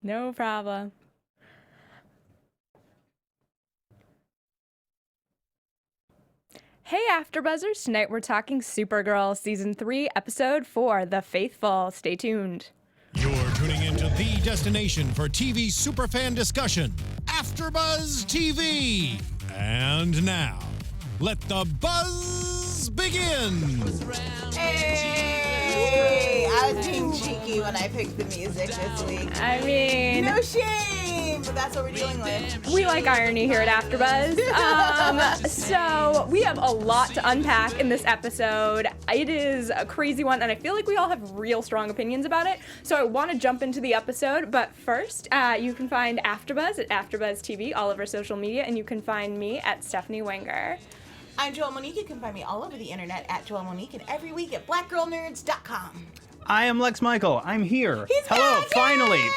No problem. Hey AfterBuzzers! Tonight we're talking Supergirl Season 3, Episode 4, The Faithful. Stay tuned. You're tuning into the destination for TV superfan discussion, AfterBuzz TV. And now, let the buzz begin. Hey, I was being cheeky when I picked the music this week. I mean, No shame, but that's what we're dealing with. we like irony here at AfterBuzz. So we have a lot to unpack in this episode. It is a crazy one, and I feel like we all have real strong opinions about it. So I want to jump into the episode, but first, you can find AfterBuzz at AfterBuzz TV, all of our social media, and you can find me at Stephanie Wenger. I'm Joelle Monique. You can find me all over the internet at Joelle Monique and every week at blackgirlnerds.com. I am Lex Michael. I'm here. He's Hello. back!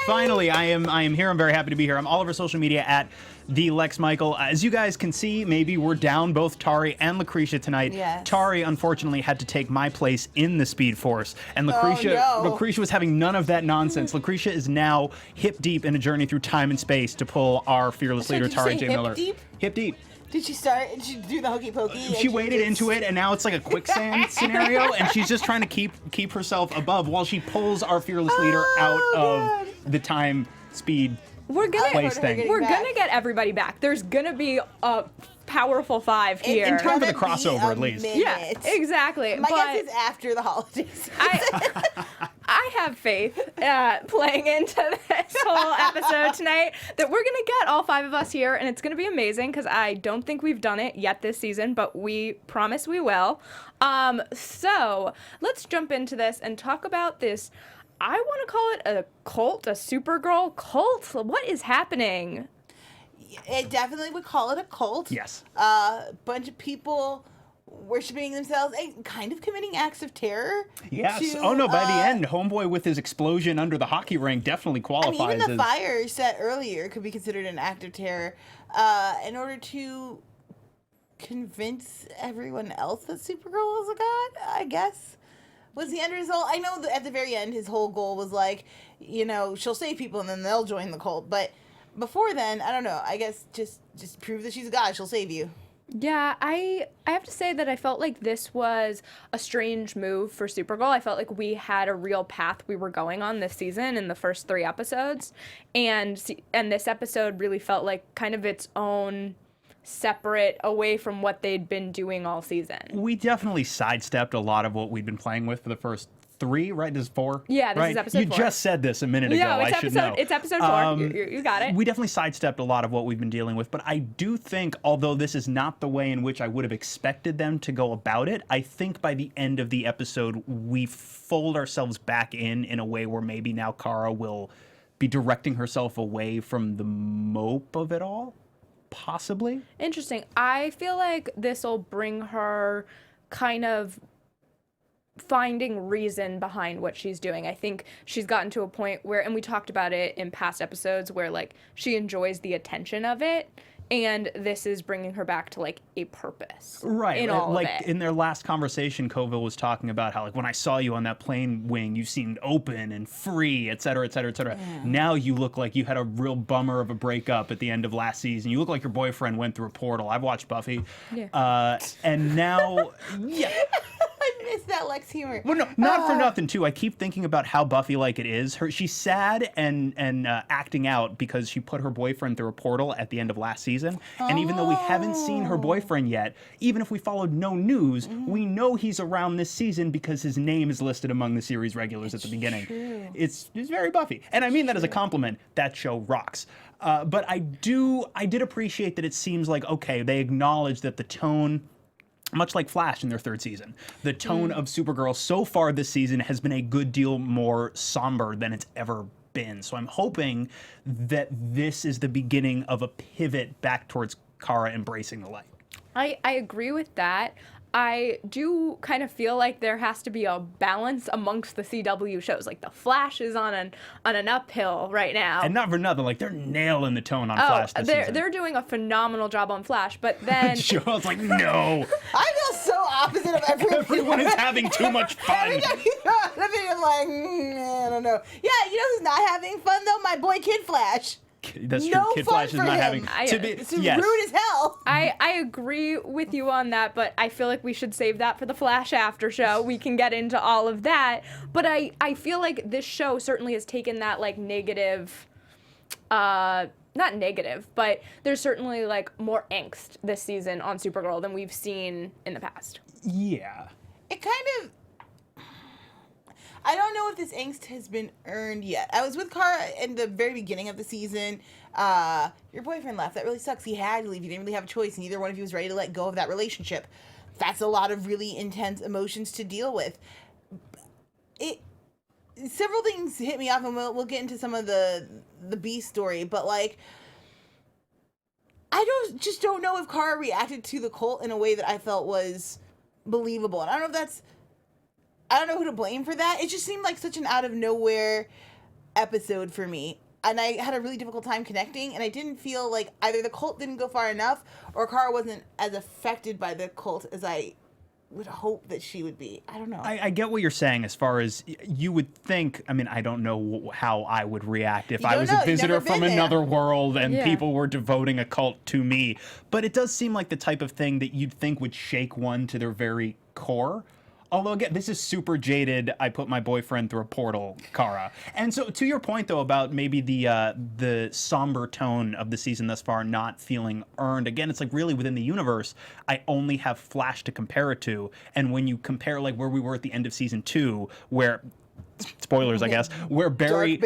Finally, I am here. I'm very happy to be here. I'm all over social media at the Lex Michael. As you guys can see, maybe we're down both Tari and Lucretia tonight. Yes. Tari unfortunately had to take my place in the Speed Force, and Lucretia was having none of that nonsense. Lucretia is now hip deep in a journey through time and space to pull our fearless leader Did you Tari say J. hip Miller. deep? Hip deep. Did she start? Did she do the hokey pokey? She waded into it, and now it's like a quicksand scenario, and she's just trying to keep herself above while she pulls our fearless leader out God. of the time speed We're gonna place thing. we're back. gonna get everybody back. There's gonna be a powerful five here. in time for the Gonna be crossover, a at least. minute. Yeah, exactly. My but guess is after the holidays. I have faith playing into this whole episode tonight that we're going to get all five of us here, and it's going to be amazing because I don't think we've done it yet this season, but we promise we will. So let's jump into this and talk about this. I want to call it a cult, a Supergirl cult. What is happening? It definitely would call it a cult. Yes. Bunch of people worshiping themselves and kind of committing acts of terror. Yes. to, Oh no! By the end, Homeboy with his explosion under the hockey rink definitely I qualifies mean, even the as. fire set earlier could be considered an act of terror in order to convince everyone else that Supergirl is a god, I guess. Was the end result? I know that at the very end, his whole goal was like, she'll save people and then they'll join the cult. But before then, I don't know. I guess just prove that she's a god. She'll save you. Yeah, I have to say that I felt like this was a strange move for Supergirl. I felt like we had a real path we were going on this season in the first 3 episodes, and this episode really felt like kind of its own separate away from what they'd been doing all season. We definitely sidestepped a lot of what we'd been playing with for the first 3, right? This is 4. Yeah, this right? is episode You 4. just said this a minute ago. No, I should know. it's episode 4. You got it. We definitely sidestepped a lot of what we've been dealing with, but I do think, although this is not the way in which I would have expected them to go about it, I think by the end of the episode, we fold ourselves back in a way where maybe now Kara will be directing herself away from the mope of it all, possibly. Interesting. I feel like this will bring her kind of finding reason behind what she's doing. I think she's gotten to a point where, and we talked about it in past episodes, where like she enjoys the attention of it, and this is bringing her back to like a purpose. Right. In all like of it. in their last conversation, Colville was talking about how like when I saw you on that plane wing, you seemed open and free, et cetera, et cetera, et cetera. Yeah. Now you look like you had a real bummer of a breakup at the end of last season. You look like your boyfriend went through a portal. I've watched Buffy. Yeah. And now, yeah. I miss that Lex humor. Well, no, not for nothing, too. I keep thinking about how Buffy like it is. She's sad and acting out because she put her boyfriend through a portal at the end of last season. And even though we haven't seen her boyfriend yet, even if we followed no news, we know he's around this season because his name is listed among the series regulars at the beginning. True. It's very Buffy. And I mean that as a compliment. That show rocks. But I did appreciate that it seems like, okay, they acknowledge that the tone, much like Flash in their 3rd season, the tone of Supergirl so far this season has been a good deal more somber than it's ever been. So I'm hoping that this is the beginning of a pivot back towards Kara embracing the light. I agree with that. I do kind of feel like there has to be a balance amongst the CW shows. Like, The Flash is on an uphill right now. And not for nothing, like, they're nailing the tone on Flash this season. They're doing a phenomenal job on Flash, but then... Joel's like, no. I feel so opposite of everyone. Everyone is having too much fun. Every time you throw out a video, I'm like, I don't know. Yeah, you know who's not having fun, though? My boy Kid Flash. That's true. No Kid fun Flash is for not him. having... It's rude as hell. I agree with you on that, but I feel like we should save that for the Flash after show. We can get into all of that. But I feel like this show certainly has taken that, like, negative... not negative, but there's certainly, like, more angst this season on Supergirl than we've seen in the past. Yeah. It kind of... I don't know if this angst has been earned yet. I was with Kara in the very beginning of the season. Your boyfriend left. That really sucks. He had to leave. You didn't really have a choice. Neither one of you was ready to let go of that relationship. That's a lot of really intense emotions to deal with. Several things hit me off, and we'll get into some of the B story. But, like, I just don't know if Kara reacted to the cult in a way that I felt was believable. And I don't know who to blame for that. It just seemed like such an out of nowhere episode for me. And I had a really difficult time connecting, and I didn't feel like either the cult didn't go far enough or Kara wasn't as affected by the cult as I would hope that she would be. I don't know. I get what you're saying as far as you would think. I mean, I don't know how I would react if I was a visitor from another world and people were devoting a cult to me. But it does seem like the type of thing that you'd think would shake one to their very core. Although, again, this is super jaded, I put my boyfriend through a portal, Kara. And so, to your point, though, about maybe the somber tone of the season thus far not feeling earned, again, it's like really within the universe, I only have Flash to compare it to. And when you compare, like, where we were at the end of season 2, where... spoilers, I guess, where Barry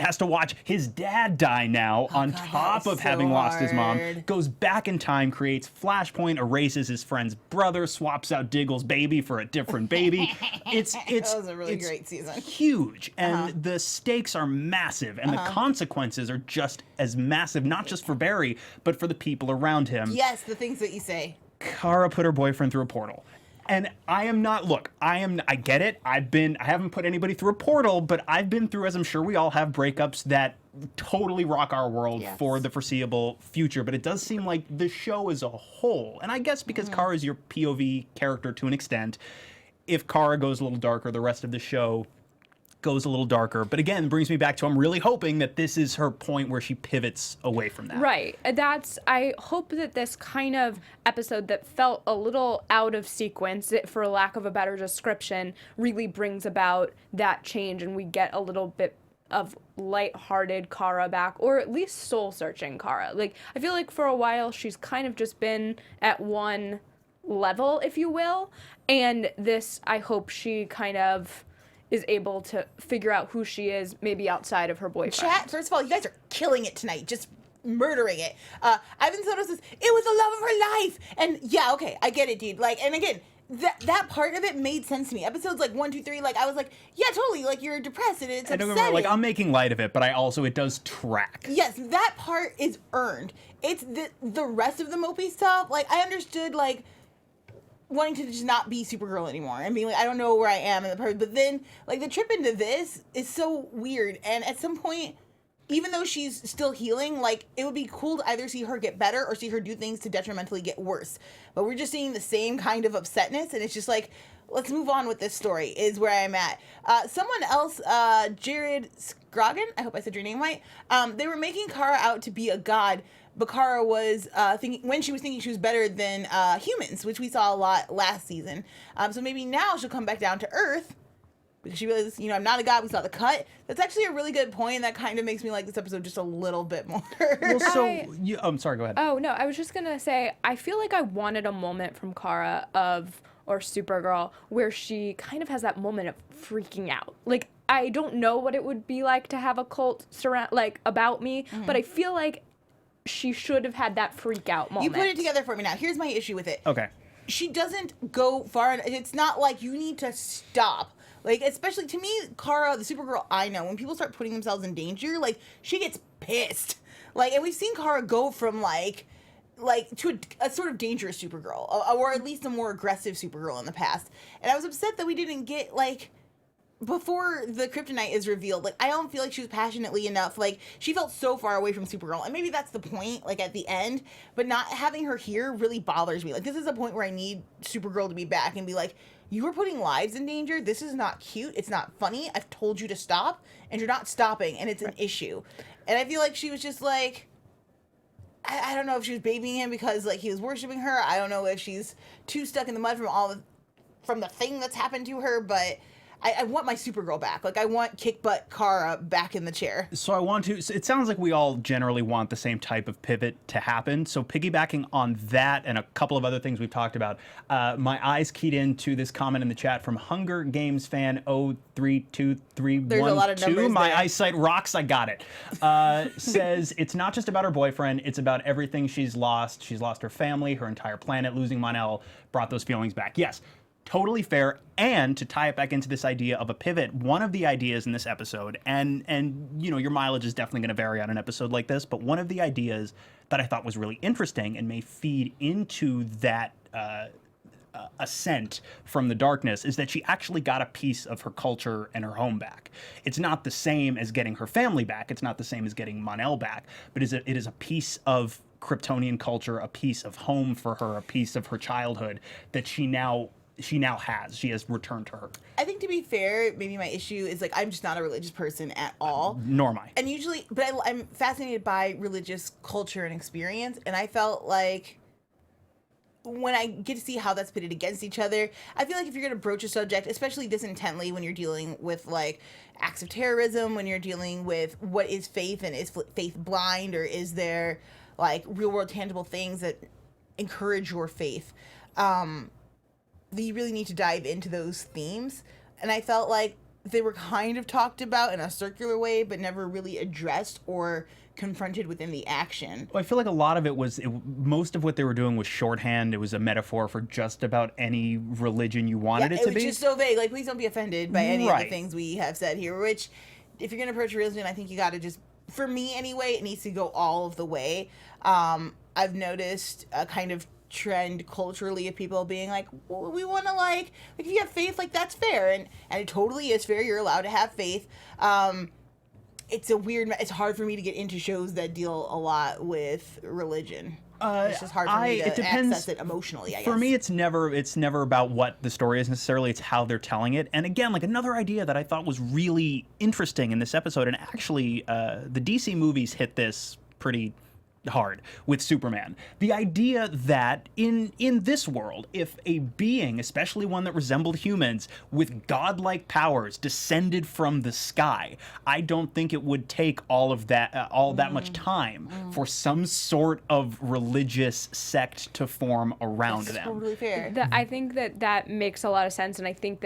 has to watch his dad die now on top of having lost his mom, goes back in time, creates Flashpoint, erases his friend's brother, swaps out Diggle's baby for a different baby. That was a really great season. Huge, and the stakes are massive, and the consequences are just as massive, not just for Barry, but for the people around him. Yes, the things that you say. Kara put her boyfriend through a portal. And I get it. I haven't put anybody through a portal, but I've been through, as I'm sure we all have, breakups that totally rock our world for the foreseeable future. But it does seem like the show as a whole, and I guess because Kara is your POV character to an extent, if Kara goes a little darker, the rest of the show goes a little darker. But again, brings me back to I'm really hoping that this is her point where she pivots away from that. Right. I hope that this kind of episode that felt a little out of sequence, for lack of a better description, really brings about that change and we get a little bit of lighthearted Kara back, or at least soul-searching Kara. Like, I feel like for a while she's kind of just been at one level, if you will, and this, I hope she kind of is able to figure out who she is, maybe outside of her boyfriend. Chat, first of all, you guys are killing it tonight, just murdering it. Ivan Soto says, it was the love of her life! And yeah, okay, I get it, dude. Like, and again, that part of it made sense to me. Episodes like 1, 2, 3, like, I was like, yeah, totally, like, you're depressed and it's upsetting. Like, I'm making light of it, but it does track. Yes, that part is earned. It's the rest of the mopey stuff, like, I understood, like, wanting to just not be Supergirl anymore and being like, I don't know where I am in the part, but then like the trip into this is so weird. And at some point, even though she's still healing, like it would be cool to either see her get better or see her do things to detrimentally get worse. But we're just seeing the same kind of upsetness, and it's just like, let's move on with this story is where I'm at. Someone else, Jared Scroggin, I hope I said your name right. They were making Kara out to be a god. But Kara was thinking she was better than humans, which we saw a lot last season. So maybe now she'll come back down to Earth because she realizes, I'm not a god. We saw the cut. That's actually a really good point. That kind of makes me like this episode just a little bit more. Well, I'm sorry. Go ahead. Oh no, I was just gonna say I feel like I wanted a moment from Kara or Supergirl where she kind of has that moment of freaking out. Like, I don't know what it would be like to have a cult about me, but I feel like she should have had that freak out moment. You put it together for me now. Here's my issue with it. Okay. She doesn't go far. It's not like you need to stop. Like, especially to me, Kara, the Supergirl I know, when people start putting themselves in danger, like, she gets pissed. Like, and we've seen Kara go from, like, like to a sort of dangerous Supergirl, or at least a more aggressive Supergirl in the past. And I was upset that we didn't get like before the kryptonite is revealed. Like I don't feel like she was passionately enough. Like she felt so far away from Supergirl, and maybe that's the point. Like at the end, but not having her here really bothers me. Like this is a point where I need Supergirl to be back and be like, you are putting lives in danger. This is not cute. It's not funny. I've told you to stop, and you're not stopping, and it's an issue. And I feel like she was just like, I don't know if she was babying him because like he was worshiping her. I don't know if she's too stuck in the mud from the thing that's happened to her, but I want my Supergirl back. Like I want kick butt Kara back in the chair. So I want to. It sounds like we all generally want the same type of pivot to happen. So piggybacking on that and a couple of other things we've talked about, my eyes keyed into this comment in the chat from Hunger Games fan 032312. There's a lot of numbers My there. eyesight rocks. I got it. Says it's not just about her boyfriend. It's about everything she's lost. She's lost her family, her entire planet. Losing Mon-El brought those feelings back. Yes. Totally fair. And to tie it back into this idea of a pivot, one of the ideas in this episode, and you know, your mileage is definitely going to vary on an episode like this, but one of the ideas that I thought was really interesting and may feed into that ascent from the darkness is that she actually got a piece of her culture and her home back. It's not the same as getting her family back. It's not the same as getting Mon-El back, but it is a piece of Kryptonian culture, a piece of home for her, a piece of her childhood that she now has. She has returned to her. I think to be fair, maybe my issue is like I'm just not a religious person at all. Nor am I. And usually, but I'm fascinated by religious culture and experience, and I felt like when I get to see how that's pitted against each other, I feel like if you're going to broach a subject, especially this intently when you're dealing with like acts of terrorism, when you're dealing with what is faith and is faith blind, or is there like real world tangible things that encourage your faith, you really need to dive into those themes. And I felt like they were kind of talked about in a circular way, but never really addressed or confronted within the action. Well, I feel like a lot of it was, most of what they were doing was shorthand. It was a metaphor for just about any religion you wanted it to be. It was just so vague. Like, please don't be offended by any of the Right. things we have said here, which, if you're going to approach religion, I think you got to just, for me anyway, it needs to go all of the way. I've noticed a kind of trend culturally of people being like, well, we want to like if you have faith, like that's fair, and it totally is fair. You're allowed to have faith. It's hard for me to get into shows that deal a lot with religion. It's just hard for me to access it emotionally, I guess. For me, it's never about what the story is necessarily. It's how they're telling it. And again, like another idea that I thought was really interesting in this episode, and actually the DC movies hit this pretty hard with Superman. The idea that in this world, if a being, especially one that resembled humans, with godlike powers descended from the sky, I don't think it would take all that much time for some sort of religious sect to form around them. Totally fair. I think that makes a lot of sense, and I think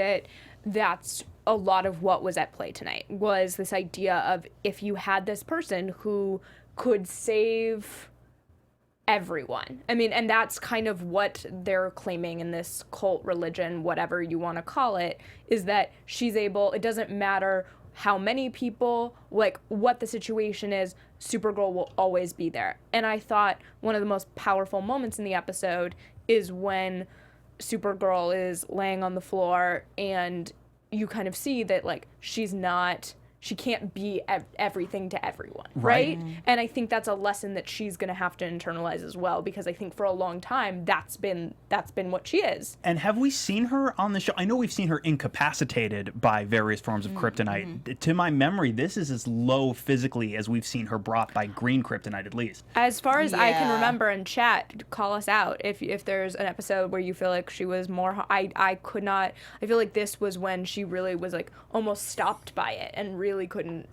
that's a lot of what was at play tonight, was this idea of if you had this person who could save everyone. I mean, and that's kind of what they're claiming in this cult religion, whatever you want to call it, is that she's able, it doesn't matter how many people, like what the situation is, Supergirl will always be there. And I thought one of the most powerful moments in the episode is when Supergirl is laying on the floor and you kind of see that like she can't be everything to everyone, right? And I think that's a lesson that she's going to have to internalize as well, because I think for a long time that's been what she is. And have we seen her on the show? I know we've seen her incapacitated by various forms of kryptonite. To my memory, this is as low physically as we've seen her brought by green kryptonite, at least. As far as I can Yeah. remember in chat, call us out if there's an episode where you feel like she was more. I could not. I feel like this was when she really was like almost stopped by it and really couldn't.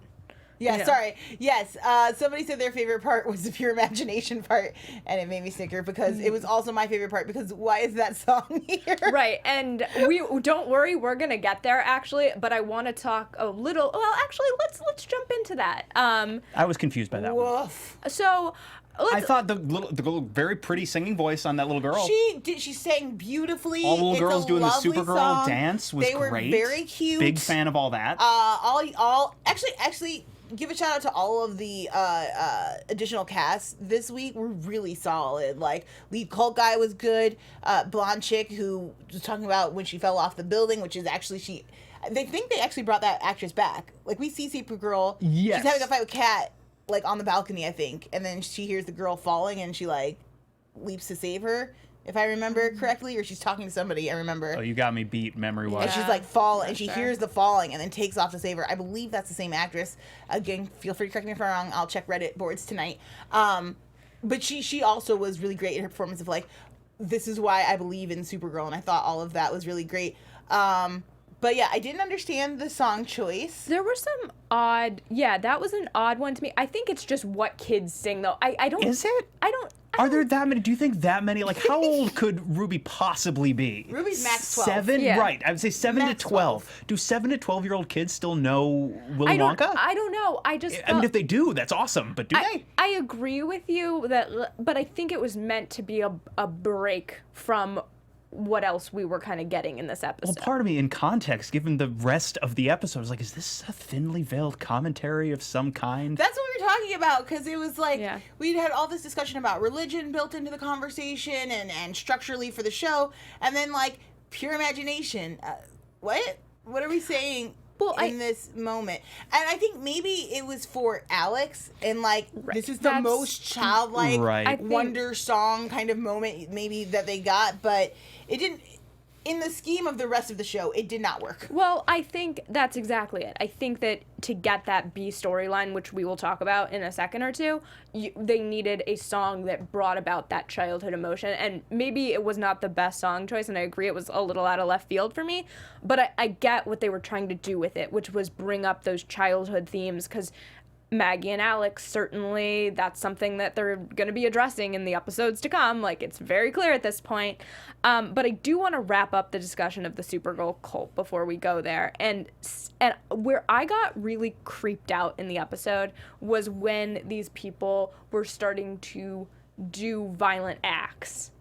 Yeah, know. sorry. Yes, somebody said their favorite part was the pure imagination part, and it made me snicker because it was also my favorite part, because why is that song here? Right, and we don't worry, we're gonna get there actually, but I want to talk a little. Well, actually, let's jump into that. I was confused by that one. Woof. So I thought the little very pretty singing voice on that little girl. She sang beautifully. All the little It's girls a doing the lovely Supergirl song. dance was they great. were very cute. Big fan of all that. All actually give a shout out to all of the additional casts this week. Were really solid. Like, lead cult guy was good. Blonde chick who was talking about when she fell off the building, which is actually they think they actually brought that actress back. Like, we see Supergirl. Yes. She's having a fight with Kat, like, on the balcony, I think. And then she hears the girl falling and she, like, leaps to save her, if I remember correctly, or she's talking to somebody, I remember. Oh, you got me beat memory-wise. And she's like and she hears the falling and then takes off to save her. I believe that's the same actress. Again, feel free to correct me if I'm wrong. I'll check Reddit boards tonight. But she also was really great in her performance of, like, this is why I believe in Supergirl, and I thought all of that was really great. But yeah, I didn't understand the song choice. There were some odd, that was an odd one to me. I think it's just what kids sing, though. I don't. Is it? Are there that many? Do you think that many? Like, how old could Ruby possibly be? Ruby's max 12. 7? Yeah. Right. I would say 7 Max to 12. Do 7 to 12-year-old kids still know Willy Wonka? I don't know. I mean, if they do, that's awesome. But do they? I agree with you but I think it was meant to be a break from what else we were kind of getting in this episode. Well, part of me, in context, given the rest of the episode, was like, is this a thinly veiled commentary of some kind? That's what we were talking about, because it was like, Yeah. we'd had all this discussion about religion built into the conversation and structurally for the show, and then, like, pure imagination. What are we saying in this moment? And I think maybe it was for Alex, and, like, this is the most childlike wonder song kind of moment maybe that they got, but it didn't, in the scheme of the rest of the show, it did not work. Well, I think that's exactly it. I think that to get that B storyline, which we will talk about in a second or two, they needed a song that brought about that childhood emotion. And maybe it was not the best song choice, and I agree it was a little out of left field for me. But I get what they were trying to do with it, which was bring up those childhood themes, because Maggie and Alex, certainly that's something that they're going to be addressing in the episodes to come. Like, it's very clear at this point. But I do want to wrap up the discussion of the Supergirl cult before we go there. And where I got really creeped out in the episode was when these people were starting to do violent acts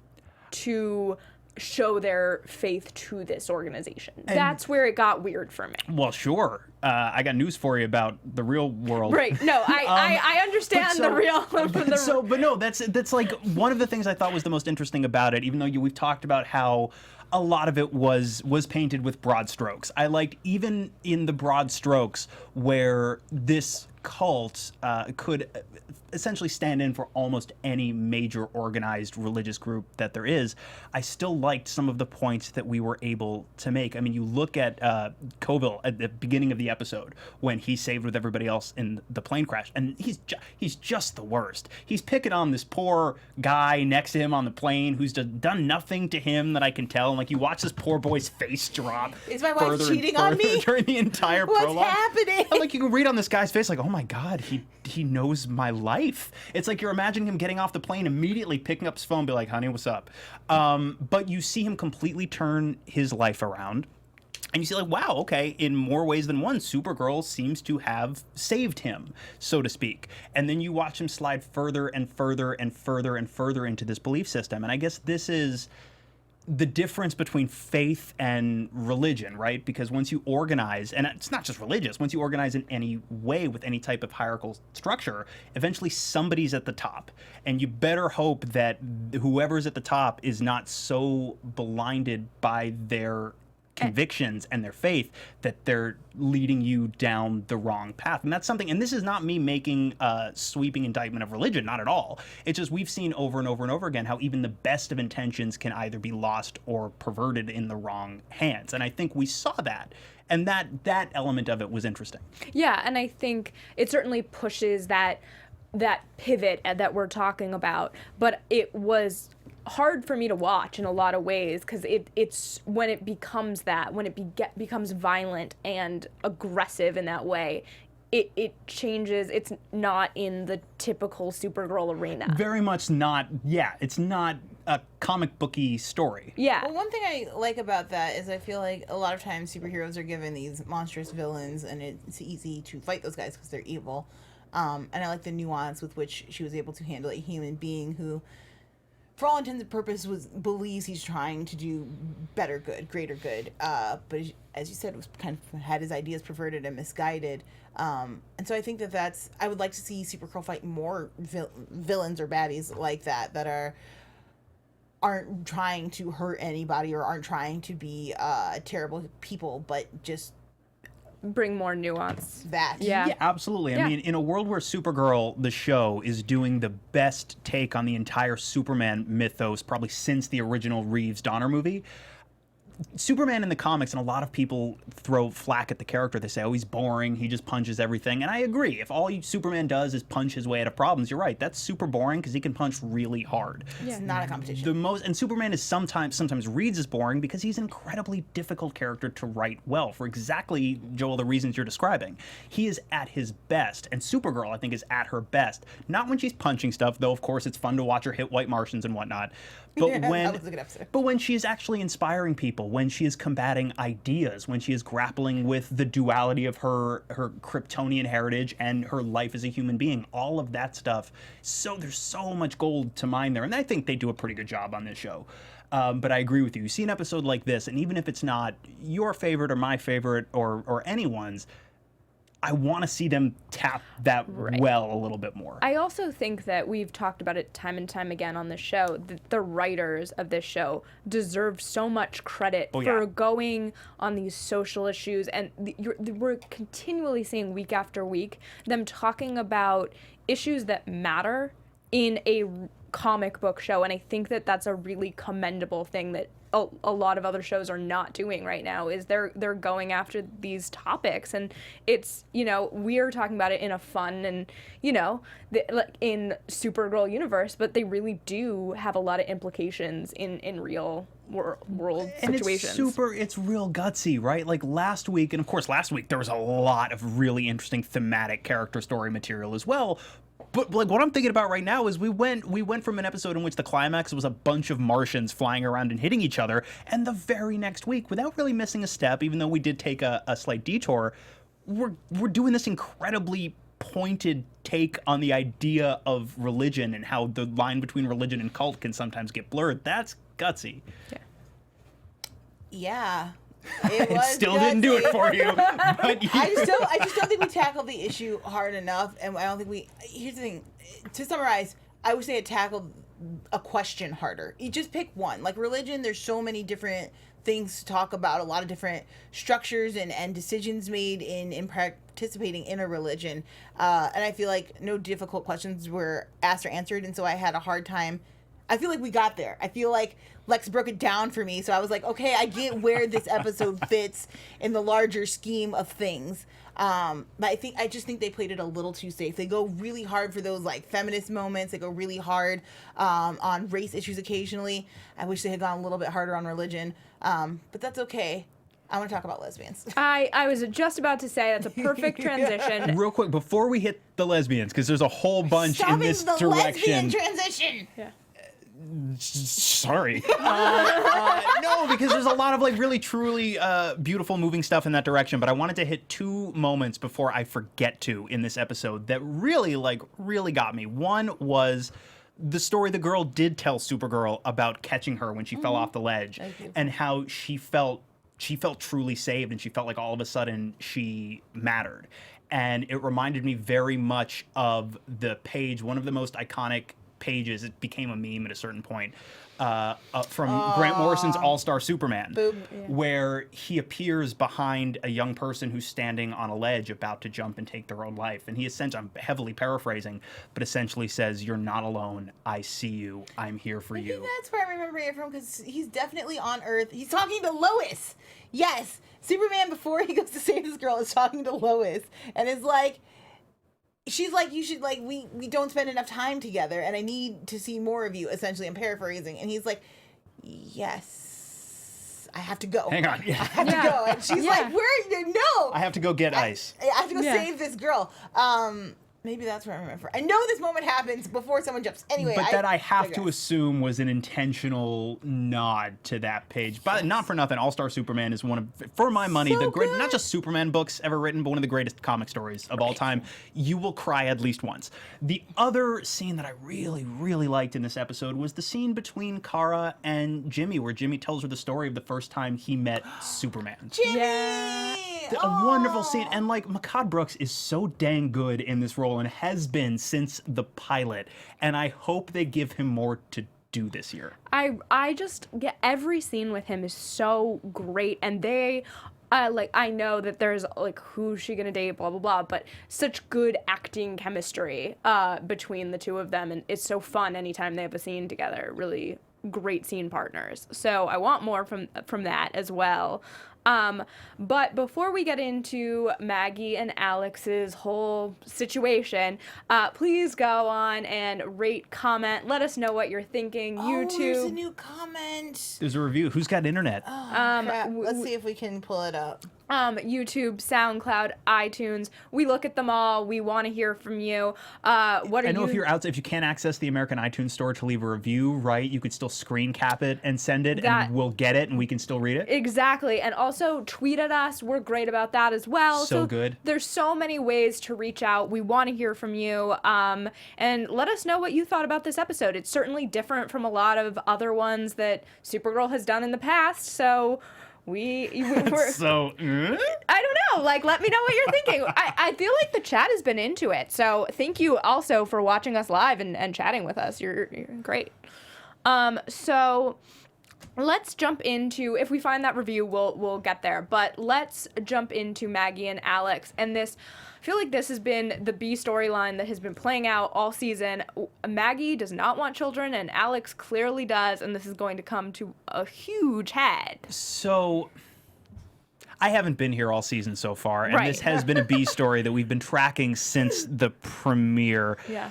to show their faith to this organization. That's where it got weird for me. Well, sure. I got news for you about the real world. Right. No, I understand the real. But no, that's like one of the things I thought was the most interesting about it. Even though we've talked about how a lot of it was painted with broad strokes. I liked even in the broad strokes where this cult could essentially stand in for almost any major organized religious group that there is. I still liked some of the points that we were able to make. I mean, you look at Koval at the beginning of the episode when he saved with everybody else in the plane crash, and he's just the worst. He's picking on this poor guy next to him on the plane who's done nothing to him that I can tell. And, like, you watch this poor boy's face drop. Is my wife cheating on me? During the entire prologue. What's happening? And, like, you can read on this guy's face, like, oh my God, he knows my life. It's like you're imagining him getting off the plane, immediately picking up his phone, be like, honey, what's up? But you see him completely turn his life around. And you see, like, wow, okay, in more ways than one, Supergirl seems to have saved him, so to speak. And then you watch him slide further and further and further and further into this belief system. And I guess this is the difference between faith and religion, right? Because once you organize, and it's not just religious, once you organize in any way with any type of hierarchical structure, eventually somebody's at the top. And you better hope that whoever's at the top is not so blinded by their convictions and their faith that they're leading you down the wrong path. And that's something, and this is not me making a sweeping indictment of religion, not at all. It's just we've seen over and over and over again how even the best of intentions can either be lost or perverted in the wrong hands. And I think we saw that. And that element of it was interesting. Yeah, and I think it certainly pushes that pivot that we're talking about, but it was hard for me to watch in a lot of ways, because it's when it becomes that, when it becomes violent and aggressive in that way, it changes. It's not in the typical Supergirl arena. Very much not. Yeah, it's not a comic booky story. Yeah. Well, one thing I like about that is I feel like a lot of times superheroes are given these monstrous villains, and it's easy to fight those guys because they're evil. And I like the nuance with which she was able to handle a human being who, for all intents and purposes, believes he's trying to do better good, greater good. But as you said, was kind of had his ideas perverted and misguided. And so I think that's. I would like to see Supergirl fight more villains or baddies like that aren't trying to hurt anybody or aren't trying to be terrible people, but just bring more nuance. That. Yeah, absolutely. I mean, in a world where Supergirl, the show, is doing the best take on the entire Superman mythos probably since the original Reeves-Donner movie, Superman in the comics, and a lot of people throw flack at the character. They say, oh, he's boring, he just punches everything. And I agree. If all Superman does is punch his way out of problems, you're right. That's super boring because he can punch really hard. Yeah. It's not a competition. And Superman is sometimes reads as boring because he's an incredibly difficult character to write well for exactly, Joel, the reasons you're describing. He is at his best, and Supergirl, I think, is at her best. Not when she's punching stuff, though, of course, it's fun to watch her hit white Martians and whatnot. But when she is actually inspiring people, when she is combating ideas, when she is grappling with the duality of her Kryptonian heritage and her life as a human being, all of that stuff. So there's so much gold to mine there, and I think they do a pretty good job on this show. But I agree with you. You see an episode like this, and even if it's not your favorite or my favorite or anyone's, I want to see them tap that well a little bit more. I also think that we've talked about it time and time again on the show, that the writers of this show deserve so much credit for going on these social issues. And we're continually seeing week after week them talking about issues that matter in a comic book show. And I think that that's a really commendable thing that a lot of other shows are not doing right now, is they're going after these topics, and it's, we're talking about it in a fun and, like in Supergirl universe, but they really do have a lot of implications in real world situations. And it's real gutsy, right? Like last week there was a lot of really interesting thematic character story material as well. But like what I'm thinking about right now is we went from an episode in which the climax was a bunch of Martians flying around and hitting each other, and the very next week, without really missing a step, even though we did take a slight detour, we're doing this incredibly pointed take on the idea of religion and how the line between religion and cult can sometimes get blurred. That's gutsy. Yeah. It still didn't do it for you. But I just don't think we tackled the issue hard enough, and I don't think here's the thing. To summarize, I wish they had tackled a question harder. You just pick one. Like religion, there's so many different things to talk about, a lot of different structures and decisions made in participating in a religion. And I feel like no difficult questions were asked or answered, and so I had a hard time. I feel like we got there. I feel like Lex broke it down for me, so I was like, okay, I get where this episode fits in the larger scheme of things. But I just think they played it a little too safe. They go really hard for those like feminist moments. They go really hard on race issues occasionally. I wish they had gone a little bit harder on religion, but that's okay. I want to talk about lesbians. I was just about to say that's a perfect transition. Real quick, before we hit the lesbians, because there's a whole bunch in this the direction. Lesbian transition. Yeah. Sorry. No, because there's a lot of like really truly beautiful moving stuff in that direction, but I wanted to hit two moments before I forget to in this episode that really got me. One was the story the girl did tell Supergirl about catching her when she fell off the ledge, and how she felt truly saved, and she felt like all of a sudden she mattered. And it reminded me very much of the page, one of the most iconic pages, it became a meme at a certain point, from Grant Morrison's All-Star Superman, where he appears behind a young person who's standing on a ledge about to jump and take their own life. And he essentially, I'm heavily paraphrasing, but essentially says, "You're not alone. I see you. I'm here for you." Maybe that's where I remember it from, because he's definitely on Earth. He's talking to Lois. Yes, Superman, before he goes to save this girl, is talking to Lois, and is like, she's like, you should, like, we don't spend enough time together, and I need to see more of you, essentially. I'm paraphrasing. And he's like, yes, I have to go. Hang on. I have to go. And she's like, where are you? No. I have to go get ice. I have to go save this girl. Maybe that's where I remember. I know this moment happens before someone jumps. Anyway, But that I have to digress. assume was an intentional nod to that page. But not for nothing, All-Star Superman is one of, for my money, So the great, good. not just Superman books ever written, but one of the greatest comic stories of all time. You will cry at least once. The other scene that I really, really liked in this episode was the scene between Kara and Jimmy, where Jimmy tells her the story of the first time he met Superman. Jimmy! Yeah. A wonderful scene, and like Makad Brooks is so dang good in this role and has been since the pilot, and I hope they give him more to do this year. I just get every scene with him is so great, and they like, I know that there's like, who's she gonna date, blah blah blah, but such good acting chemistry between the two of them, and it's so fun anytime they have a scene together. Really great scene partners. So I want more from that as well. But before we get into Maggie and Alex's whole situation, please go on and rate, comment, let us know what you're thinking. Oh, there's a YouTube. new comment. There's a review. Who's got internet? Crap. Let's see if we can pull it up. YouTube, SoundCloud, iTunes. We look at them all. We want to hear from you. What are I know you? if you're out, if you can't access the American iTunes store to leave a review, right? You could still screen cap it and send it, That- and we'll get it, and we can still read it. Exactly. And also tweet at us. We're great about that as well. So good. There's so many ways to reach out. We want to hear from you. And let us know what you thought about this episode. It's certainly different from a lot of other ones that Supergirl has done in the past. So we're So, I don't know. Like, let me know what you're thinking. I feel like the chat has been into it. So thank you also for watching us live and chatting with us. You're great. So let's jump into, if we find that review, we'll get there. But let's jump into Maggie and Alex. And this, I feel like this has been the B storyline that has been playing out all season. Maggie does not want children, and Alex clearly does. And this is going to come to a huge head. so I haven't been here all season so far, and Right. this has been a B story that we've been tracking since the premiere. Yeah.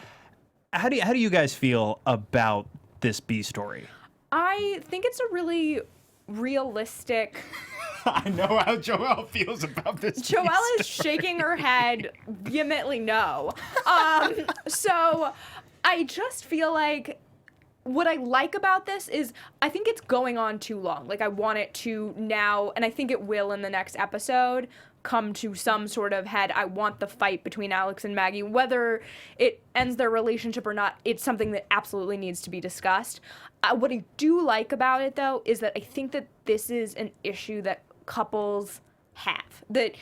How do you guys feel about this B story? I think it's a really realistic. I know how Joelle feels about this. Joelle is shaking her head vehemently no. So I just feel like what I like about this is I think it's going on too long. Like, I want it to now, and I think it will in the next episode, come to some sort of head. I want the fight between Alex and Maggie. Whether it ends their relationship or not, it's something that absolutely needs to be discussed. What I do like about it, though, is that I think that this is an issue that couples have. That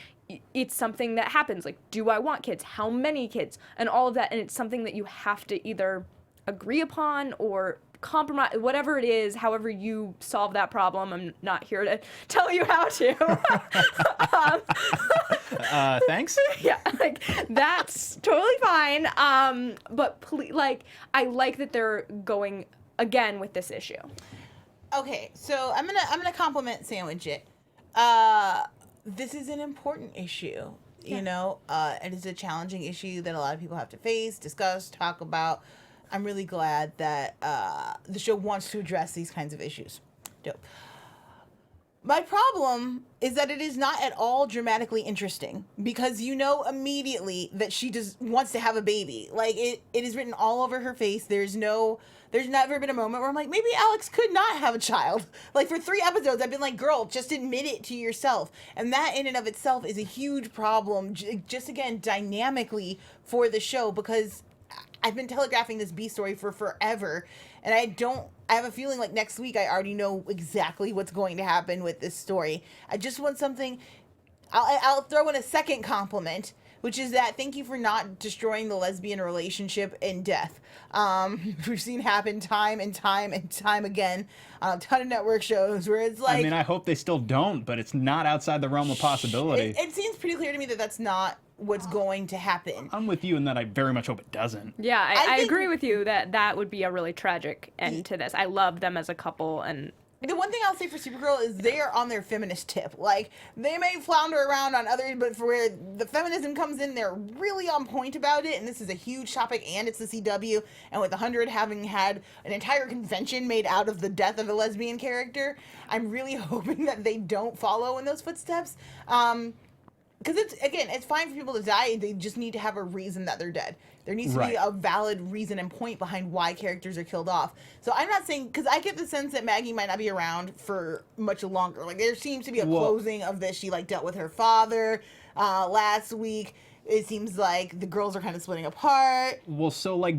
it's something that happens. Like, do I want kids? How many kids? And all of that. And it's something that you have to either agree upon or compromise, whatever it is, however you solve that problem. I'm not here to tell you how to. Thanks. Yeah, like, that's totally fine. But like, I like that they're going again with this issue. Okay, so I'm gonna compliment Sandwich it. This is an important issue. You know, it is a challenging issue that a lot of people have to face, discuss, talk about. I'm really glad that the show wants to address these kinds of issues. Dope. My problem is that it is not at all dramatically interesting, because you know immediately that she just wants to have a baby. Like, it is written all over her face. There's never been a moment where I'm like, maybe Alex could not have a child. Like, for 3 episodes, I've been like, girl, just admit it to yourself. And that in and of itself is a huge problem, just again, dynamically for the show, because I've been telegraphing this B story for forever, and I have a feeling like next week I already know exactly what's going to happen with this story. I just want something. I'll throw in a second compliment, which is that thank you for not destroying the lesbian relationship in death. We've seen happen time and time and time again on a ton of network shows where it's like, I mean, I hope they still don't, but it's not outside the realm of possibility. it seems pretty clear to me that that's not what's going to happen. I'm with you in that I very much hope it doesn't. Yeah, I I think- agree with you that would be a really tragic end to this. I love them as a couple, and The one thing I'll say for Supergirl is they are on their feminist tip. Like, they may flounder around on others, but for where the feminism comes in, they're really on point about it. And this is a huge topic, and it's the CW. And with 100 having had an entire convention made out of the death of a lesbian character, I'm really hoping that they don't follow in those footsteps. because it's fine for people to die. They just need to have a reason that they're dead. There needs to be a valid reason and point behind why characters are killed off. So I'm not saying, because I get the sense that Maggie might not be around for much longer. Like, there seems to be a closing of this. She, like, dealt with her father last week. It seems like the girls are kind of splitting apart. Well, so, like,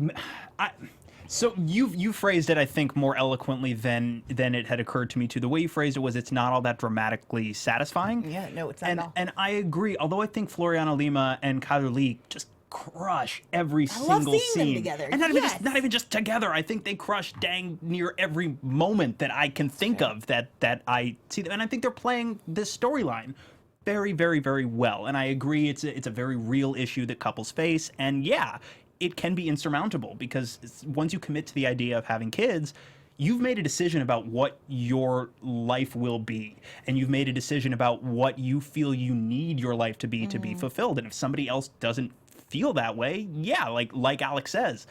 so you phrased it, I think, more eloquently than it had occurred to me too. The way you phrased it was, it's not all that dramatically satisfying. Yeah, no, it's not at all. And I agree. Although I think Floriana Lima and Kyler Lee just crush every single scene them together. and not even just together. I think they crush dang near every moment that I can think of that I see them, and I think they're playing this storyline very, very, very well. And I agree, it's a very real issue that couples face, and yeah, it can be insurmountable, because once you commit to the idea of having kids, you've made a decision about what your life will be, and you've made a decision about what you feel you need your life to be fulfilled. And if somebody else doesn't feel that way, yeah, like Alex says,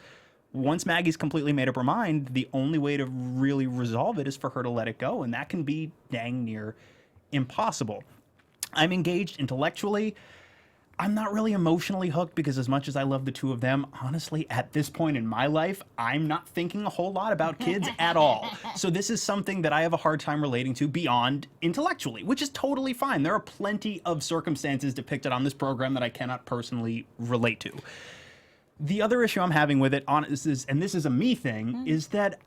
once Maggie's completely made up her mind, the only way to really resolve it is for her to let it go, and that can be dang near impossible. I'm engaged intellectually. I'm not really emotionally hooked, because as much as I love the two of them, honestly, at this point in my life, I'm not thinking a whole lot about kids at all. So this is something that I have a hard time relating to beyond intellectually, which is totally fine. There are plenty of circumstances depicted on this program that I cannot personally relate to. The other issue I'm having with it, and this is a me thing, is that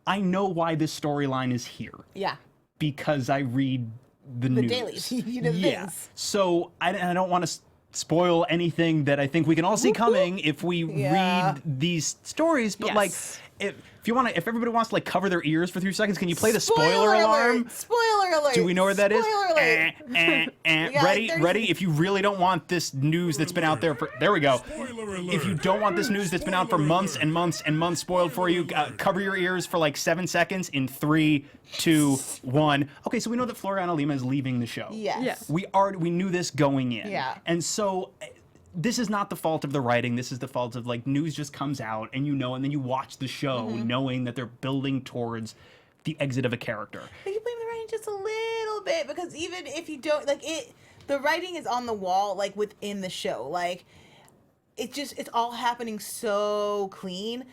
I know why this storyline is here. Yeah. Because I read the news. dailies. You know, things. So I don't want to spoil anything that I think we can all see coming if we read these stories. But like, if everybody wants to like cover their ears for 3 seconds, can you play the spoiler alarm? Spoiler alert! Do we know where that is? Spoiler alert! Ready? If you really don't want this news that's been out there for, there we go. Spoiler alert. If you don't want this news that's been out for months and months and months spoiled for you, cover your ears for like 7 seconds in 3, 2, 1. Okay, so we know that Floriana Lima is leaving the show. Yes. We knew this going in. Yeah. And so this is not the fault of the writing. This is the fault of, like, news just comes out and and then you watch the show knowing that they're building towards the exit of a character. But you blame the writing just a little bit, because even if you don't, like, the writing is on the wall, like, within the show. Like, it's all happening so clean.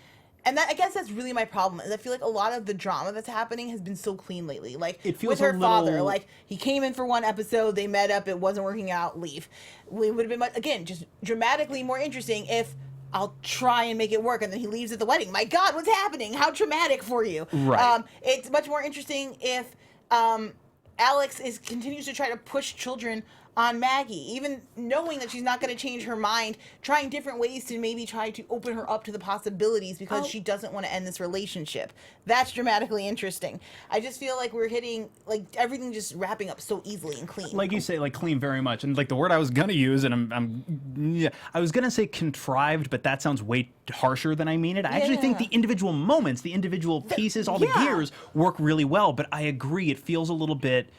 And I guess that's really my problem, is I feel like a lot of the drama that's happening has been so clean lately. Like, it feels with her father, little... like, he came in for one episode, they met up, it wasn't working out, leave. It would have been, much, again, just dramatically more interesting if I'll try and make it work, and then he leaves at the wedding. My God, what's happening? How traumatic for you. Right. It's much more interesting if Alex continues to try to push children on Maggie, even knowing that she's not going to change her mind, trying different ways to maybe try to open her up to the possibilities, because she doesn't want to end this relationship. That's dramatically interesting. I just feel like we're hitting, like, everything just wrapping up so easily and clean. Like you say, like, clean very much. And like the word I was going to use, and I was going to say contrived, but that sounds way harsher than I mean it. I actually think the individual moments, the individual pieces, all the gears work really well, but I agree, it feels a little bit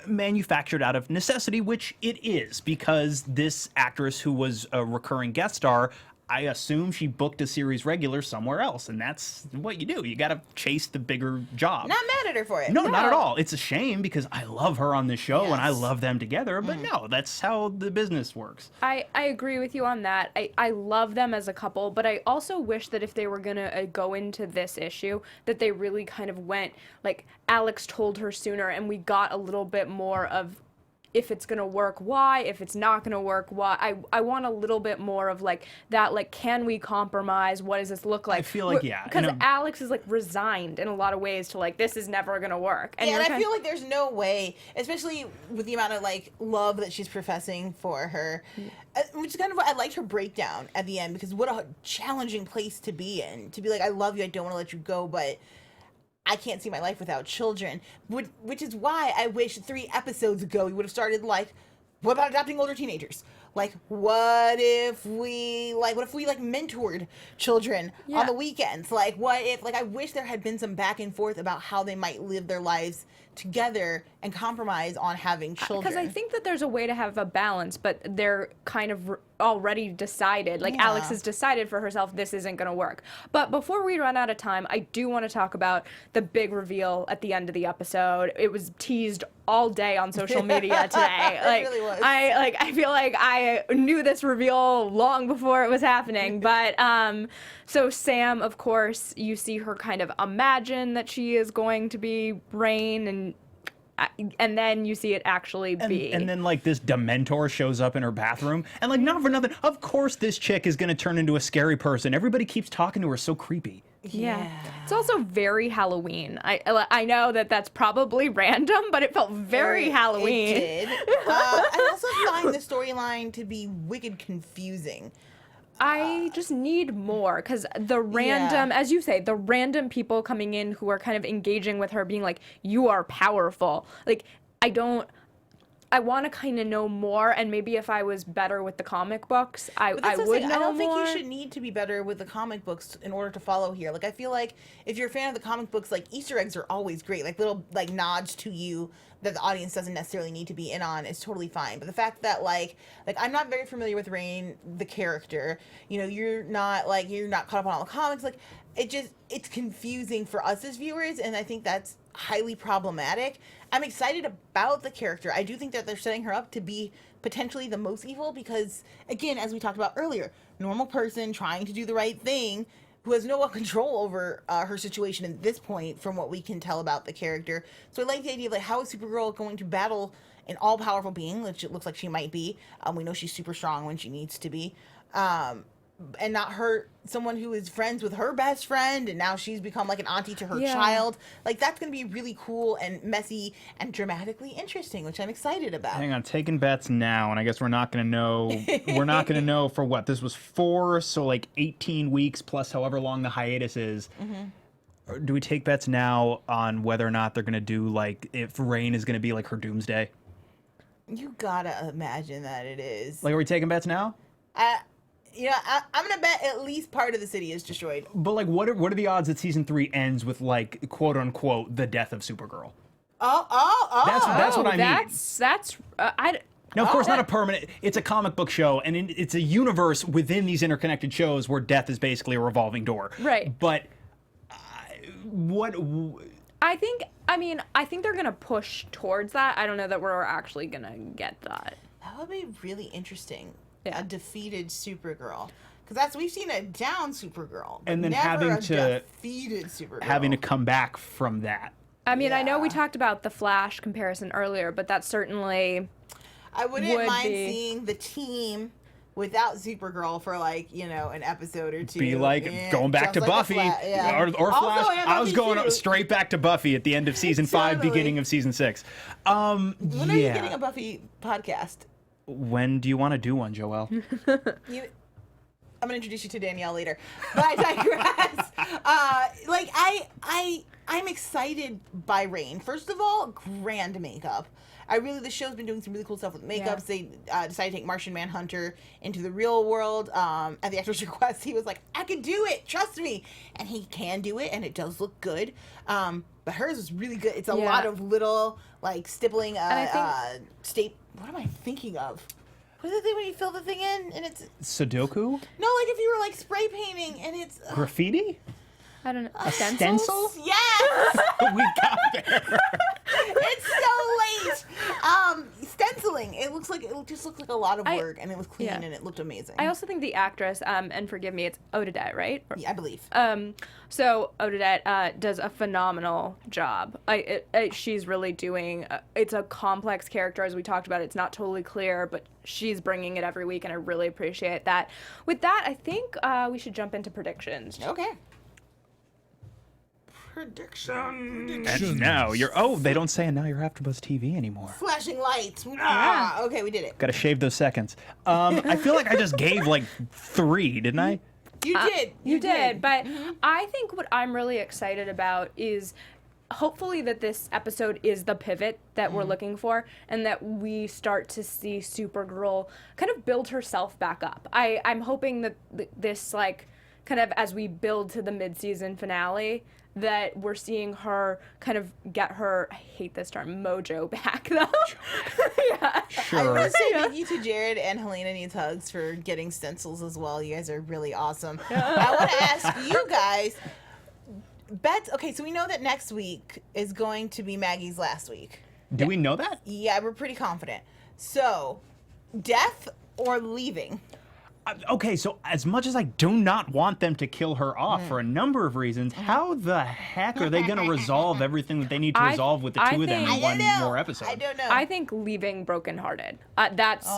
manufactured out of necessity, which it is, because this actress who was a recurring guest star, I assume she booked a series regular somewhere else, and that's what you do. You got to chase the bigger job. Not mad at her for it. No, not at all. It's a shame, because I love her on this show, and I love them together, but no, that's how the business works. I agree with you on that. I love them as a couple, but I also wish that if they were going to go into this issue, that they really kind of went, like, Alex told her sooner, and we got a little bit more of, if it's gonna work, why? If it's not gonna work, why? I want a little bit more of, like, that, like, can we compromise? What does this look like? I feel like, because Alex is, like, resigned in a lot of ways to, like, this is never gonna work. And I feel like there's no way, especially with the amount of, like, love that she's professing for her, which is kind of what I liked her breakdown at the end, because what a challenging place to be in, to be like, I love you, I don't want to let you go, but I can't see my life without children, which is why I wish 3 episodes ago we would have started, like, what about adopting older teenagers? Like, what if we mentored children on the weekends? Like, what if, like, I wish there had been some back and forth about how they might live their lives together and compromise on having children. Because I think that there's a way to have a balance, but they're kind of already decided. Like, Alex has decided for herself this isn't going to work. But before we run out of time, I do want to talk about the big reveal at the end of the episode. It was teased all day on social media today. Like, it really was. I feel like I knew this reveal long before it was happening. But so Sam, of course, you see her kind of imagine that she is going to be Rain, and then you see it actually be. And then, like, this Dementor shows up in her bathroom. And, like, not for nothing, of course this chick is going to turn into a scary person. Everybody keeps talking to her so creepy. Yeah. It's also very Halloween. I know that that's probably random, but it felt very Halloween. It did. I also find the storyline to be wicked confusing. I just need more, because the random, as you say, the random people coming in who are kind of engaging with her, being like, you are powerful. Like, I want to kind of know more, and maybe if I was better with the comic books, I would know more. I don't think you should need to be better with the comic books in order to follow here. Like, I feel like if you're a fan of the comic books, like, Easter eggs are always great. Like, little, like, nods to you that the audience doesn't necessarily need to be in on is totally fine. But the fact that, like I'm not very familiar with Rain, the character. You know, you're not caught up on all the comics. Like, it's confusing for us as viewers, and I think that's highly problematic. I'm excited about the character. I do think that they're setting her up to be potentially the most evil because, again, as we talked about earlier, normal person trying to do the right thing who has no control over her situation at this point from what we can tell about the character. So I like the idea of, like, how is Supergirl going to battle an all-powerful being, which it looks like she might be. We know she's super strong when she needs to be. And not hurt someone who is friends with her best friend, and now she's become like an auntie to her child. Like, that's going to be really cool and messy and dramatically interesting, which I'm excited about. Hang on, taking bets now, and I guess we're not going to know. We're not going to know for what this was 4, so like 18 weeks plus however long the hiatus is. Mm-hmm. Do we take bets now on whether or not they're going to do, like, if Rain is going to be like her doomsday? You gotta imagine that it is. Like, are we taking bets now? I'm gonna bet at least part of the city is destroyed. But, like, what are the odds that season 3 ends with, like, quote unquote the death of Supergirl? That's what I mean. No, of course, not a permanent. It's a comic book show, and it's a universe within these interconnected shows where death is basically a revolving door. Right. But I think they're gonna push towards that. I don't know that we're actually gonna get that. That would be really interesting. Yeah. A defeated Supergirl, because we've seen a down Supergirl, and then never defeated Supergirl. Having to come back from that. I mean, I know we talked about the Flash comparison earlier, but that's certainly. I wouldn't mind seeing the team without Supergirl for, like, an episode or two. Be like going back to Buffy or Flash. I was going straight back to Buffy at the end of season 5, beginning of season 6. When are you getting a Buffy podcast? When do you want to do one, Joelle? I'm going to introduce you to Danielle later. But I digress. I'm excited by Rain. First of all, grand makeup. The show's been doing some really cool stuff with makeups. Yeah. They decided to take Martian Manhunter into the real world. At the actor's request, he was like, I can do it, trust me. And he can do it, and it does look good. But hers was really good. It's a lot of little, like, stippling, what am I thinking of? What is the thing when you fill the thing in and it's Sudoku? No, like if you were, like, spray painting and it's graffiti? I don't know. A stencil? Yes! We got there. It's so late. Stenciling. It just looked like a lot of work, and it was clean and it looked amazing. I also think the actress, and forgive me, it's Odette, right? Yeah, I believe. So Odette does a phenomenal job. She's really doing. It's a complex character, as we talked about. It's not totally clear, but she's bringing it every week, and I really appreciate that. With that, I think we should jump into predictions. Okay. Predictions. And now they don't say, and now you're AfterBuzz TV anymore. Flashing lights. Okay, we did it. Got to shave those seconds. I feel like I just gave like 3, didn't I? You did. You did. But I think what I'm really excited about is hopefully that this episode is the pivot that we're looking for, and that we start to see Supergirl kind of build herself back up. I'm hoping that this, like, kind of as we build to the mid-season finale, that we're seeing her kind of get her, I hate this term, mojo back, though. Yeah. I Sure. want to say thank you to Jared and Helena Needs Hugs for getting stencils as well. You guys are really awesome. I want to ask you guys, bets. Okay, so we know that next week is going to be Maggie's last week. Do we know that? Yeah, we're pretty confident. So, death or leaving? Okay, so as much as I do not want them to kill her off for a number of reasons, how the heck are they going to resolve everything that they need to resolve with the two of them in one more episode? I don't know. I think leaving brokenhearted. That's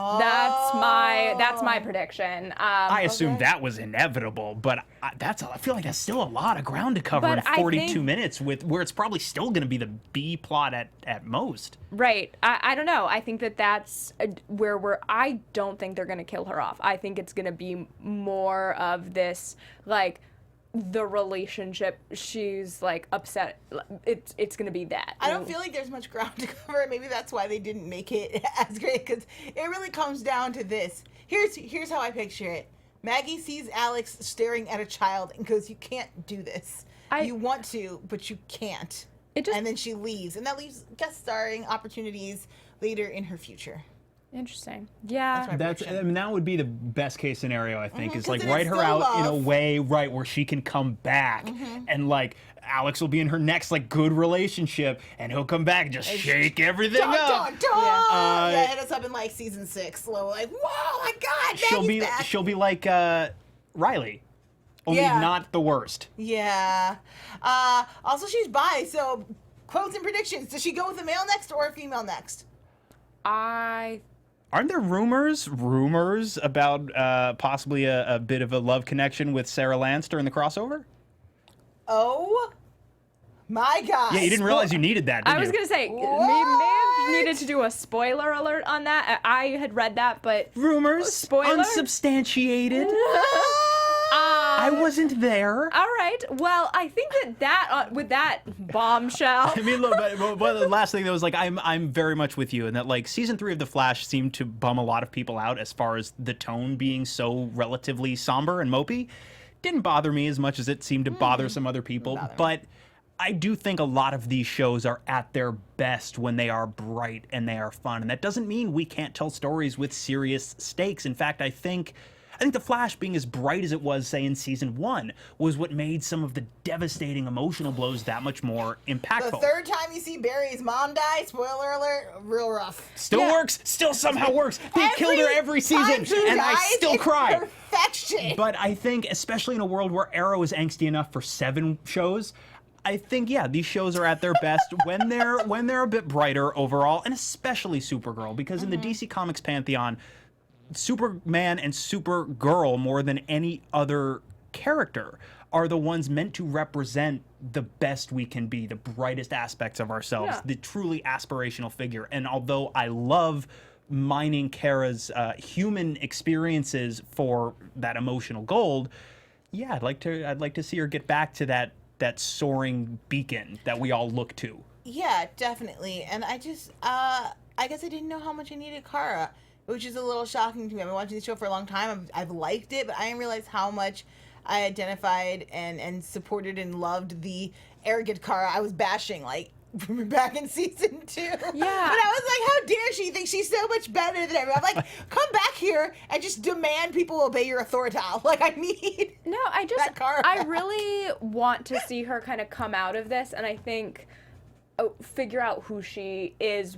my prediction. I assume that was inevitable, but I feel like that's still a lot of ground to cover But in I 42 think- minutes, where it's probably still going to be the B plot at most. Right. I don't know. I think that's where I don't think they're going to kill her off. I think it's going to be more of this, like, the relationship. She's, like, upset. It's going to be that. I don't feel like there's much ground to cover. Maybe that's why they didn't make it as great, because it really comes down to this. Here's how I picture it. Maggie sees Alex staring at a child and goes, "You can't do this. You want to, but you can't." And then she leaves, and that leaves guest starring opportunities later in her future. Interesting. Yeah. That would be the best case scenario, I think, is 'cause like then write it's her still out in a love. way, right, where she can come back, and like Alex will be in her next like good relationship, and he'll come back and just shake everything Dun, up. dun, dun! Yeah, hit us up in like season 6. Like, whoa, my God, Maggie's back. She'll be like Riley, only Yeah. not the worst. Yeah. Also, she's bi, so quotes and predictions. Does she go with a male next or a female next? Aren't there rumors about possibly a bit of a love connection with Sarah Lance during the crossover? Oh my God. Yeah, you didn't realize you needed that, did you? I was going to say, may have needed to do a spoiler alert on that. I had read that, but... Rumors, Spoiler? unsubstantiated. I wasn't there. All right. Well, I think that with that bombshell... I mean, look, but the last thing that was like, I'm very much with you in that, like, season 3 of The Flash seemed to bum a lot of people out as far as the tone being so relatively somber and mopey. Didn't bother me as much as it seemed to bother some other people, but I do think a lot of these shows are at their best when they are bright and they are fun, and that doesn't mean we can't tell stories with serious stakes. In fact, I think The Flash being as bright as it was, say, in season 1, was what made some of the devastating emotional blows that much more impactful. The third time you see Barry's mom die, spoiler alert, real rough. Still works, still somehow works. They killed her every season, and I still cry. Perfection. But I think, especially in a world where Arrow is angsty enough for 7 shows, I think, yeah, these shows are at their best when they're a bit brighter overall, and especially Supergirl, because in the DC Comics pantheon, Superman and Supergirl, more than any other character, are the ones meant to represent the best we can be, the brightest aspects of ourselves, the truly aspirational figure. And although I love mining Kara's human experiences for that emotional gold, yeah, I'd like to see her get back to that soaring beacon that we all look to. Yeah, definitely. And I just, I guess I didn't know how much I needed Kara, which is a little shocking to me. I've been watching the show for a long time. I've liked it, but I didn't realize how much I identified and supported and loved the arrogant Kara I was bashing, like, back in season 2. Yeah. But I was like, how dare she think she's so much better than everyone? I'm like, come back here and just demand people obey your authority. Like, I need that Kara. I really want to see her kind of come out of this, and I think figure out who she is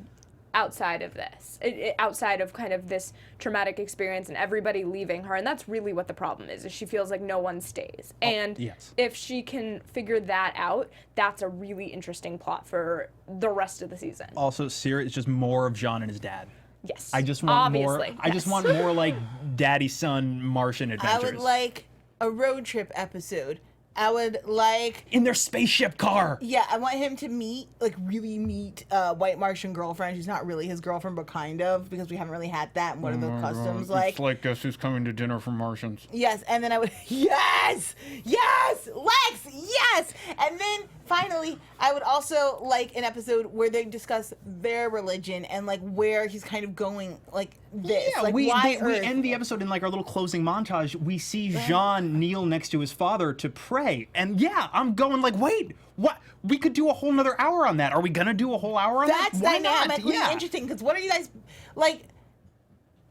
outside of this, outside of kind of this traumatic experience and everybody leaving her. And that's really what the problem is she feels like no one stays. And if she can figure that out, that's a really interesting plot for the rest of the season. Also, it's just more of John and his dad. Yes. I just want more. Obviously, I just want more like daddy-son Martian adventures. I would like a road trip episode. I would like... in their spaceship car! Yeah, I want him to really meet White Martian girlfriend. She's not really his girlfriend, but kind of, because we haven't really had that. And what are the customs like? It's like, guess who's coming to dinner from Martians? Yes, and then I would... Yes! Yes! Lex! Yes! And then finally, I would also like an episode where they discuss their religion and like where he's kind of going, like this. Yeah, like, we why Earth? end the episode in like our little closing montage. We see Jean kneel next to his father to pray, and yeah, I'm going like, wait, what? We could do a whole nother hour on that. Are we gonna do a whole hour on that? That's Why not? dynamically interesting because what are you guys like?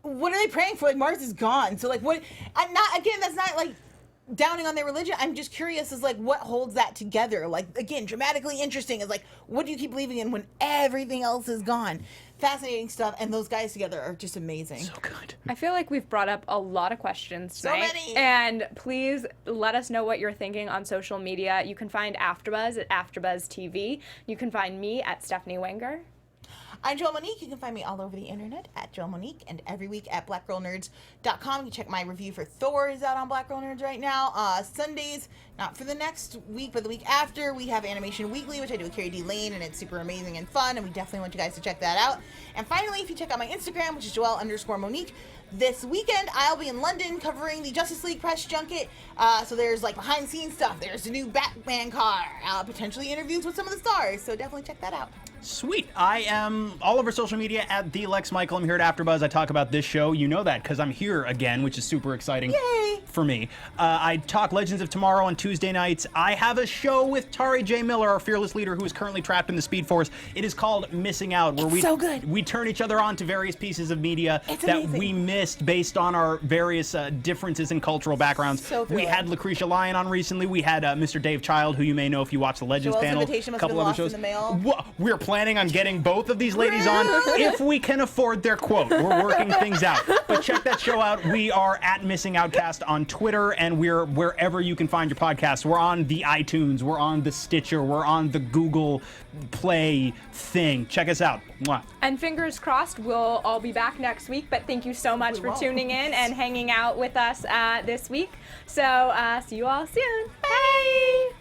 What are they praying for? Like Mars is gone, so like what? I'm not again. That's not like downing on their religion. I'm just curious as like what holds that together. Like again, dramatically interesting is like what do you keep believing in when everything else is gone? Fascinating stuff, and those guys together are just amazing. So good. I feel like we've brought up a lot of questions tonight. So many. And please let us know what you're thinking on social media. You can find AfterBuzz at AfterBuzz TV. You can find me at Stephanie Wenger. I'm Joel Monique. You can find me all over the internet at Joel Monique and every week at blackgirlnerds.com. You can check my review for Thor is out on Black Girl Nerds right now. Sundays, not for the next week, but the week after, we have Animation Weekly, which I do with Carrie D. Lane, and it's super amazing and fun, and we definitely want you guys to check that out. And finally, if you check out my Instagram, which is Joelle_Monique, this weekend, I'll be in London covering the Justice League press junket. So there's like behind the scenes stuff. There's a new Batman car, potentially interviews with some of the stars. So definitely check that out. Sweet. I am all over social media at the Lex Michael. I'm here at AfterBuzz. I talk about this show. You know that because I'm here again, which is super exciting. Yay! For me. I talk Legends of Tomorrow on Tuesday nights. I have a show with Tari J. Miller, our fearless leader, who is currently trapped in the Speed Force. It is called Missing Out, where so good. we turn each other on to various pieces of media It's that amazing. we missed based on our various differences in cultural backgrounds. So we thrilling. had Lucretia Lyon on recently. We had Mr. Dave Child, who you may know if you watch the Legends Joel's panel. invitation must have been other lost in shows. the mail. We're planning on getting both of these ladies on if we can afford their quote. We're working things out. But check that show out. We are at Missing Outcast on Twitter, and we're wherever you can find your podcasts. We're on the iTunes. We're on the Stitcher. We're on the Google Play thing. Check us out. Mwah. And fingers crossed, we'll all be back next week. But thank you so much for won't. tuning in and hanging out with us this week. So see you all soon. Bye!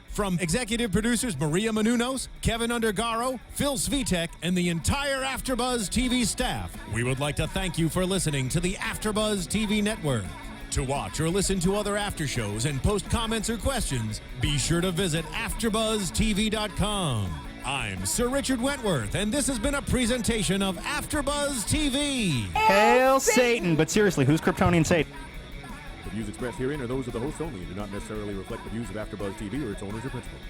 From executive producers Maria Menounos, Kevin Undergaro, Phil Svitek, and the entire AfterBuzz TV staff, we would like to thank you for listening to the AfterBuzz TV network. To watch or listen to other after shows and post comments or questions, be sure to visit AfterBuzzTV.com. I'm Sir Richard Wentworth, and this has been a presentation of AfterBuzz TV. Hail Satan! But seriously, who's Kryptonian Satan? The views expressed herein are those of the hosts only and do not necessarily reflect the views of AfterBuzz TV or its owners or principals.